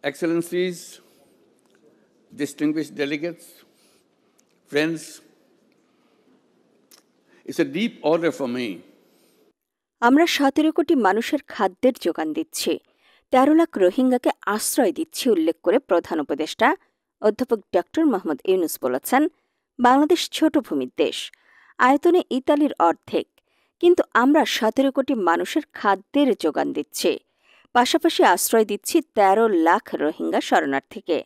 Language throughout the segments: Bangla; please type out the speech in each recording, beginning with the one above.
Excellencies, distinguished delegates, friends, it's a deep honor for me. আমরা 17 কোটি মানুষের খাদ্যের যোগান দিচ্ছি, 13 লাখ রোহিঙ্গাকে আশ্রয় দিচ্ছি উল্লেখ করে প্রধান উপদেষ্টা অধ্যাপক ডক্টর মোহাম্মদ ইউনূস বলেছেন, বাংলাদেশ ছোট ভূমির দেশ, আয়তনে ইতালির অর্ধেক, কিন্তু আমরা 17 কোটি মানুষের খাদ্যের যোগান দিচ্ছি। পাশাপাশি আশ্রয় দিচ্ছি 13 লাখ রোহিঙ্গা শরণার্থীকে,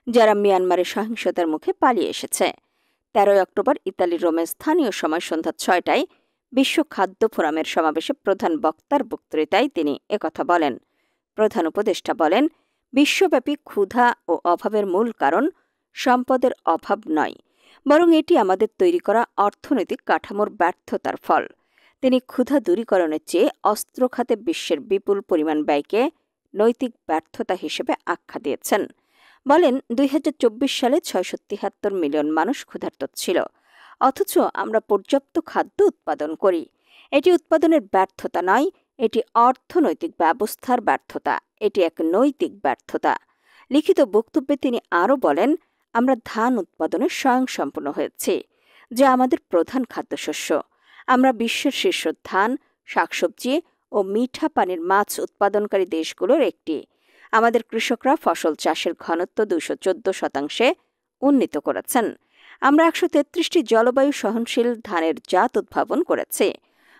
যারা মিয়ানমারের সহিংসতার মুখে পালিয়ে এসেছে। 13 অক্টোবর ইতালির রোমে স্থানীয় সময় সন্ধ্যা 6টায় বিশ্ব খাদ্য ফোরামের সমাবেশে প্রধান বক্তার বক্তৃতায় তিনি একথা বলেন। প্রধান উপদেষ্টা বলেন, বিশ্বব্যাপী ক্ষুধা ও অভাবের মূল কারণ সম্পদের অভাব নয়, বরং এটি আমাদের তৈরি করা অর্থনৈতিক কাঠামোর ব্যর্থতার ফল। তিনি ক্ষুধা দূরীকরণের চেয়ে অস্ত্র খাতে বিশ্বের বিপুল পরিমাণ ব্যয়কে নৈতিক ব্যর্থতা হিসেবে আখ্যা দিয়েছেন। বলেন, 2024 সালে 673 মিলিয়ন মানুষ ক্ষুধার্ত ছিল, অথচ আমরা পর্যাপ্ত খাদ্য উৎপাদন করি। এটি উৎপাদনের ব্যর্থতা নয়, এটি অর্থনৈতিক ব্যবস্থার ব্যর্থতা, এটি এক নৈতিক ব্যর্থতা। লিখিত বক্তব্যে তিনি আরও বলেন, আমরা ধান উৎপাদনে স্বয়ংসম্পূর্ণ হয়েছি, যা আমাদের প্রধান খাদ্যশস্য। আমরা বিশ্বের শীর্ষ ধান, শাকসবজি ও মিঠা পানির মাছ উৎপাদনকারী দেশগুলোর একটি। আমাদের কৃষকরা ফসল চাষের ঘনত্ব 214% উন্নীত করেছেন। আমরা 133টি জলবায়ু সহনশীল ধানের জাত উদ্ভাবন করেছি।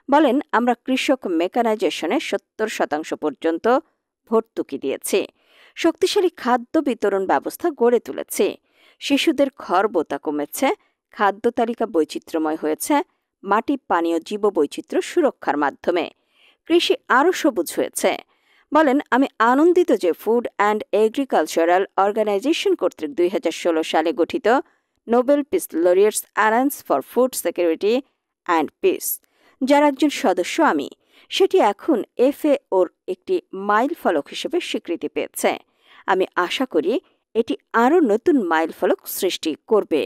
বলেন, আমরা কৃষক মেকানাইজেশনে 70% পর্যন্ত ভর্তুকি দিয়েছি। শক্তিশালী খাদ্য বিতরণ ব্যবস্থা গড়ে তুলেছি। শিশুদের খরবোতা কমেছে, খাদ্য তালিকা বৈচিত্র্যময় হয়েছে, মাটি, পানি ও জীববৈচিত্র্য সুরক্ষার মাধ্যমে। কৃষি আরও সবুজ হয়েছে। বলেন, আমি আনন্দিত যে ফুড অ্যান্ড এগ্রিকালচারাল অর্গানাইজেশন কর্তৃক 2016 সালে গঠিত Nobel peace laureates alliance for food security and piece, যার একজন সদস্য আমি, সেটি এখন FAOর একটি মাইল ফলক হিসেবে স্বীকৃতি পেয়েছে। আমি আশা করি এটি আরও নতুন মাইল ফলক সৃষ্টি করবে।